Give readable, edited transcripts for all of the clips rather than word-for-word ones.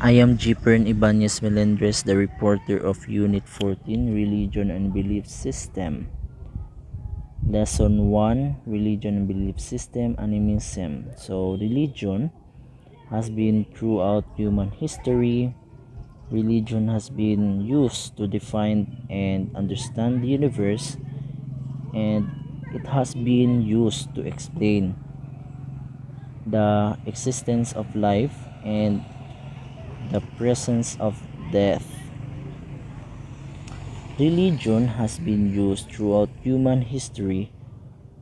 I am Jipern Ibanez Melendres, the reporter of Unit 14, Religion and Belief System. Lesson 1, Religion and Belief System, Animism. So, religion has been throughout human history. Religion has been used to define and understand the universe, and it has been used to explain the existence of life and the presence of death. Religion has been used throughout human history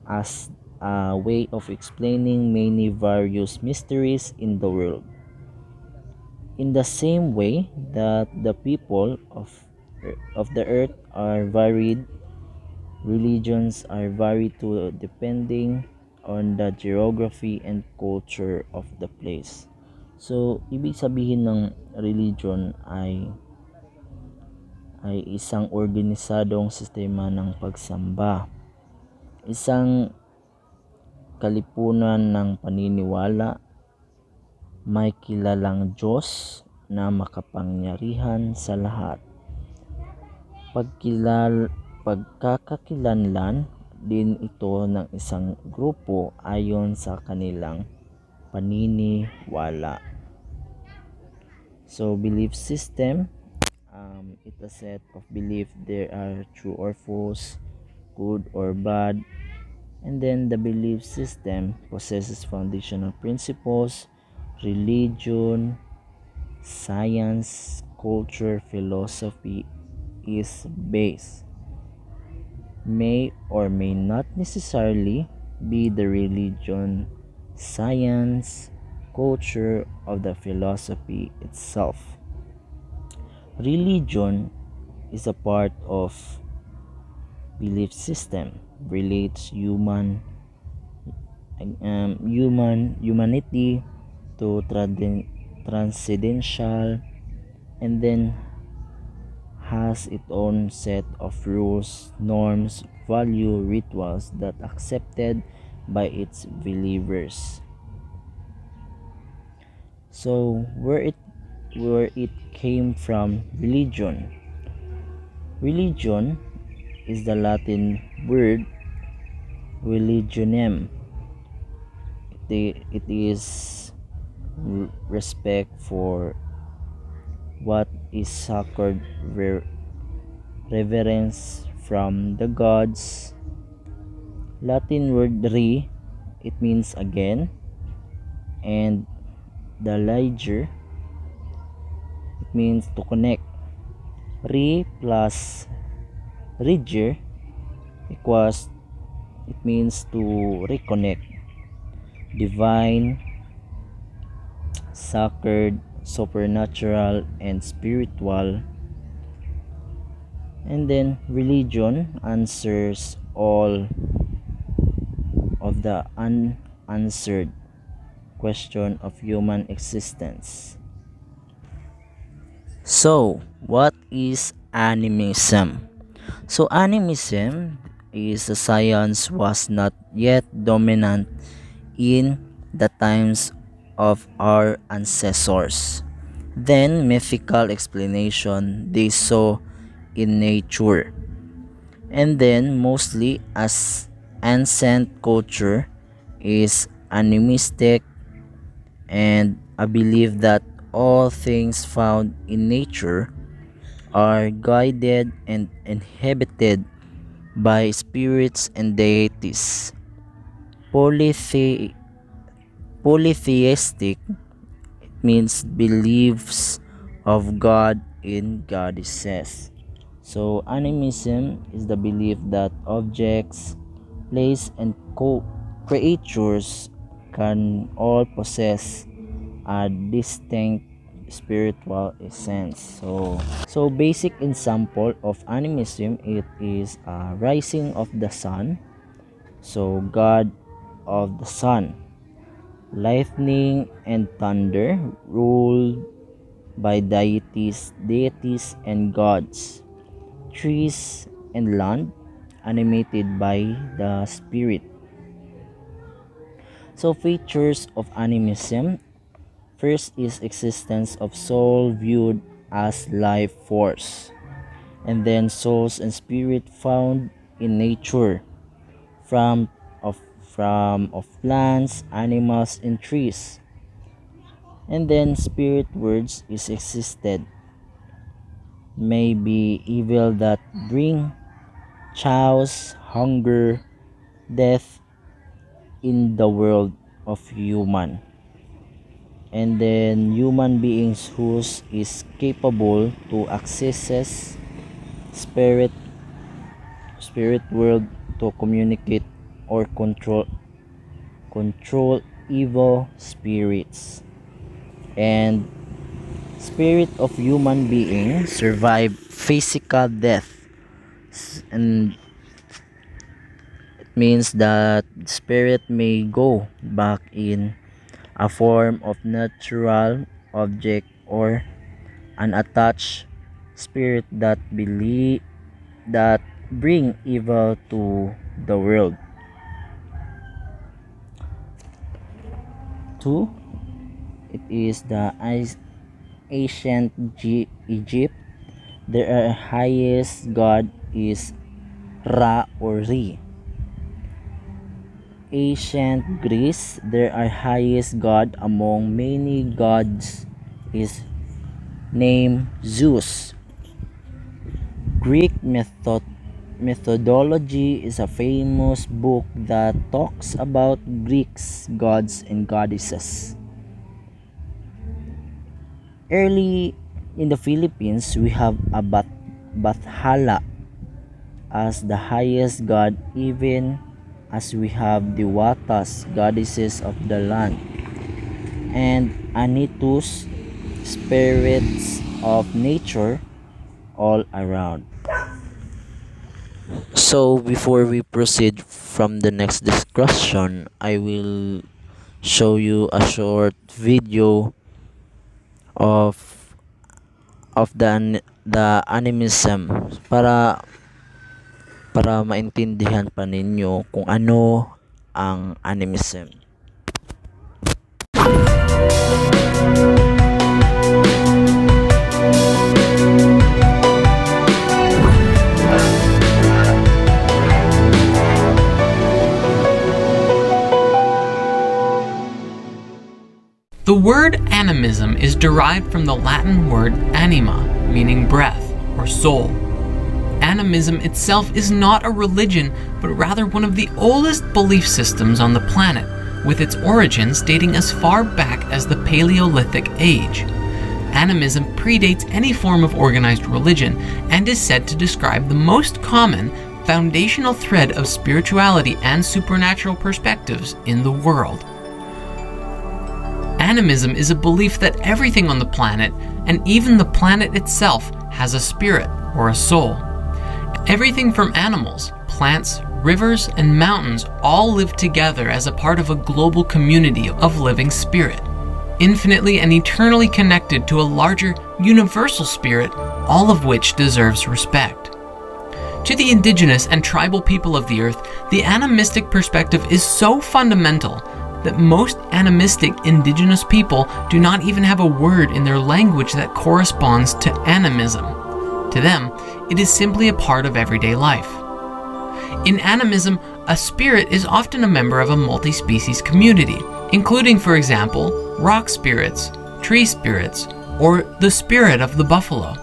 as a way of explaining many various mysteries in the world. In the same way that the people of the earth are varied, religions are varied too depending on the geography and culture of the place. So, ibig sabihin ng religion ay isang organisadong sistema ng pagsamba, isang kalipunan ng paniniwala, may kilalang Diyos na makapangyarihan sa lahat. Pagkakakilanlan din ito ng isang grupo ayon sa kanilang paniniwala. So, belief system, it's a set of belief there are true or false, good or bad, and then the belief system possesses foundational principles, religion, science, culture, philosophy is based. May or may not necessarily be the religion, science, culture of the philosophy itself. Religion is a part of belief system, relates humanity to transcendental, and then has its own set of rules, norms, value, rituals that accepted by its believers. So where it came from, religion. Religion is the Latin word religionem. It is respect for what is sacred, reverence from the gods. Latin word re, it means again, and the liger, it means to connect. Re plus riger equals, it means to reconnect. Divine, sacred, supernatural, and spiritual. And then religion answers all of the unanswered question of human existence. So, what is animism? So, animism is a science was not yet dominant in the times of our ancestors. Then, mythical explanation they saw in nature. And then, mostly as ancient culture is animistic, and a belief that all things found in nature are guided and inhabited by spirits and deities. Polythe- Polytheistic means beliefs of God in goddesses. So, animism is the belief that objects, place, and creatures can all possess a distinct spiritual essence. So basic example of animism, it is a rising of the sun. So God of the sun, lightning and thunder ruled by deities and gods, trees and land animated by the spirit. So features of animism: First is existence of soul viewed as life force, and then souls and spirit found in nature from plants, animals, and trees. And then spirit words is existed, may be evil that bring chaos, hunger, death in the world of human. And then human beings whose is capable to access spirit spirit world to communicate or control evil spirits. And spirit of human being survive physical death, and it means that spirit may go back in a form of natural object or an attached spirit that bring evil to the world. Two, it is the ancient Egypt. Their highest god is Ra or Re. Ancient Greece, their highest god among many gods is named Zeus. Greek methodology is a famous book that talks about Greeks gods and goddesses. Early in the Philippines, we have a Bathala as the highest god, even as we have the Watas, goddesses of the land, and Anitus, spirits of nature, all around. So before we proceed from the next discussion, I will show you a short video of the animism para maintindihan pa ninyo kung ano ang animism. The word animism is derived from the Latin word anima, meaning breath or soul. Animism itself is not a religion, but rather one of the oldest belief systems on the planet, with its origins dating as far back as the Paleolithic age. Animism predates any form of organized religion and is said to describe the most common foundational thread of spirituality and supernatural perspectives in the world. Animism is a belief that everything on the planet, and even the planet itself, has a spirit or a soul. Everything from animals, plants, rivers, and mountains all live together as a part of a global community of living spirit, infinitely and eternally connected to a larger, universal spirit, all of which deserves respect. To the indigenous and tribal people of the earth, the animistic perspective is so fundamental that most animistic indigenous people do not even have a word in their language that corresponds to animism. To them, it is simply a part of everyday life. In animism, a spirit is often a member of a multi-species community, including, for example, rock spirits, tree spirits, or the spirit of the buffalo.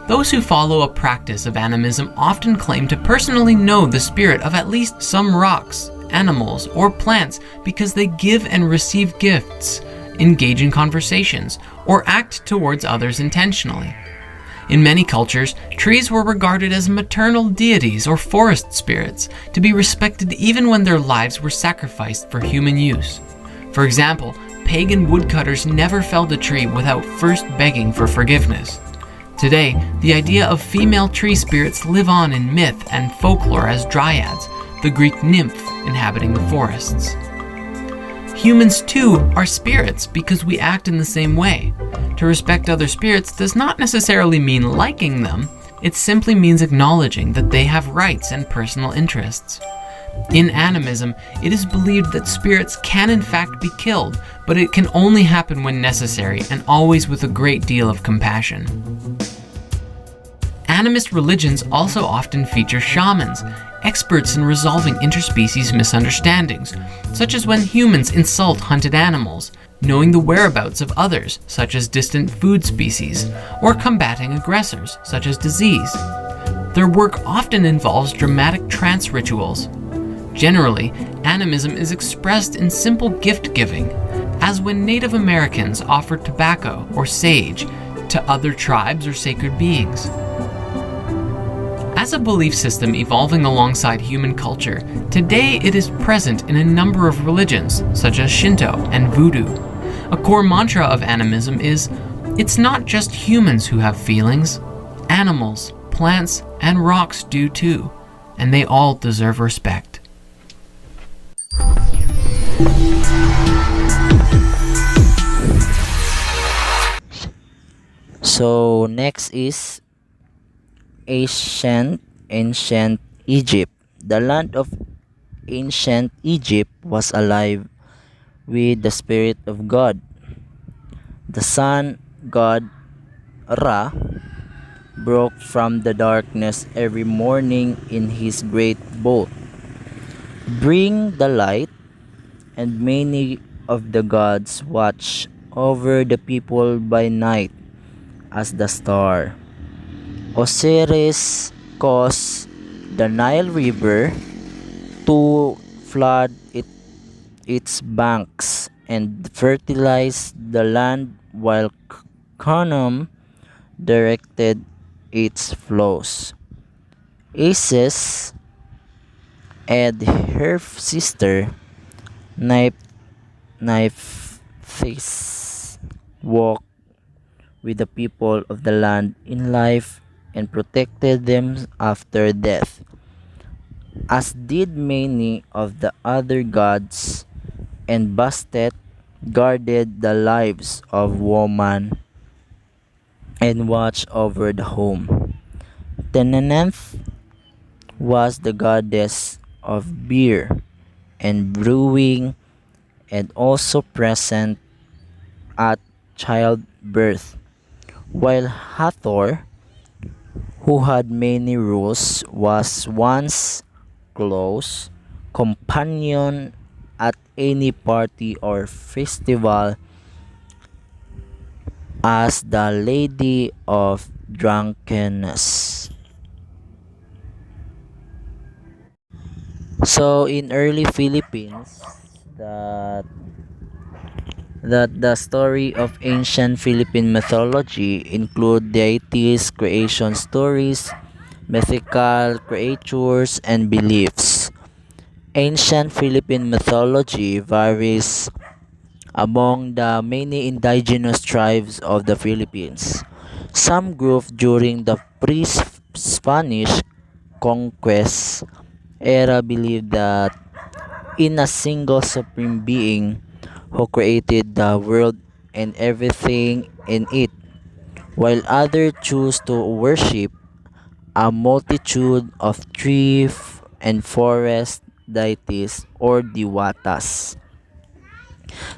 Those who follow a practice of animism often claim to personally know the spirit of at least some rocks, animals, or plants because they give and receive gifts, engage in conversations, or act towards others intentionally. In many cultures, trees were regarded as maternal deities or forest spirits, to be respected even when their lives were sacrificed for human use. For example, pagan woodcutters never felled a tree without first begging for forgiveness. Today, the idea of female tree spirits live on in myth and folklore as dryads, the Greek nymph inhabiting the forests. Humans too are spirits because we act in the same way. To respect other spirits does not necessarily mean liking them, it simply means acknowledging that they have rights and personal interests. In animism, it is believed that spirits can in fact be killed, but it can only happen when necessary and always with a great deal of compassion. Animist religions also often feature shamans, experts in resolving interspecies misunderstandings, such as when humans insult hunted animals, knowing the whereabouts of others, such as distant food species, or combating aggressors, such as disease. Their work often involves dramatic trance rituals. Generally, animism is expressed in simple gift giving, as when Native Americans offered tobacco or sage to other tribes or sacred beings. As a belief system evolving alongside human culture, today it is present in a number of religions, such as Shinto and Voodoo. A core mantra of animism is, "It's not just humans who have feelings. Animals, plants, and rocks do too, and they all deserve respect." So next is ancient Egypt. The land of ancient Egypt was alive with the spirit of God. The sun god Ra broke from the darkness every morning in his great boat, bring the light, and many of the gods watch over the people by night as the star. Osiris caused the Nile River to flood its banks and fertilize the land while Khnum directed its flows. Isis and her sister Nephthys walked with the people of the land in life and protected them after death, as did many of the other gods, and Bastet guarded the lives of women and watched over the home. Teneneth was the goddess of beer and brewing and also present at childbirth, while Hathor, who had many rules, was once close companion at any party or festival as the Lady of Drunkenness. So in early Philippines, that the story of ancient Philippine mythology include deities, creation stories, mythical creatures, and beliefs. Ancient Philippine mythology varies among the many indigenous tribes of the Philippines. Some groups during the pre-Spanish conquest era believed that in a single supreme being who created the world and everything in it, while others choose to worship a multitude of tree and forest deities or diwatas.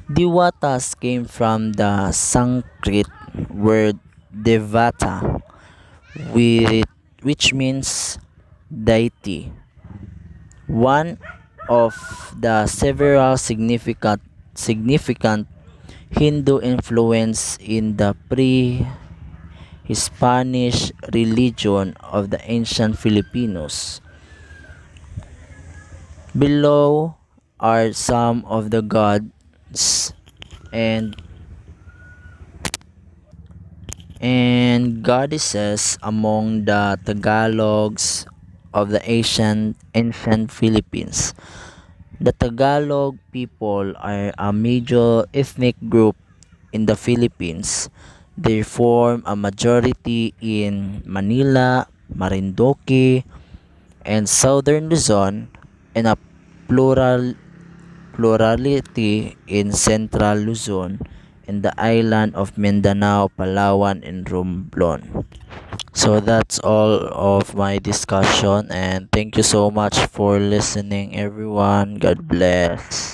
Diwatas came from the Sanskrit word devata, which means deity. One of the several significant Hindu influence in the pre-Hispanic religion of the ancient Filipinos. Below are some of the gods and goddesses among the Tagalogs of the ancient Philippines. The Tagalog people are a major ethnic group in the Philippines. They form a majority in Manila, Marinduque, and Southern Luzon, and a plurality in Central Luzon in the island of Mindanao, Palawan, and Romblon. So that's all of my discussion, and thank you so much for listening, everyone. God bless.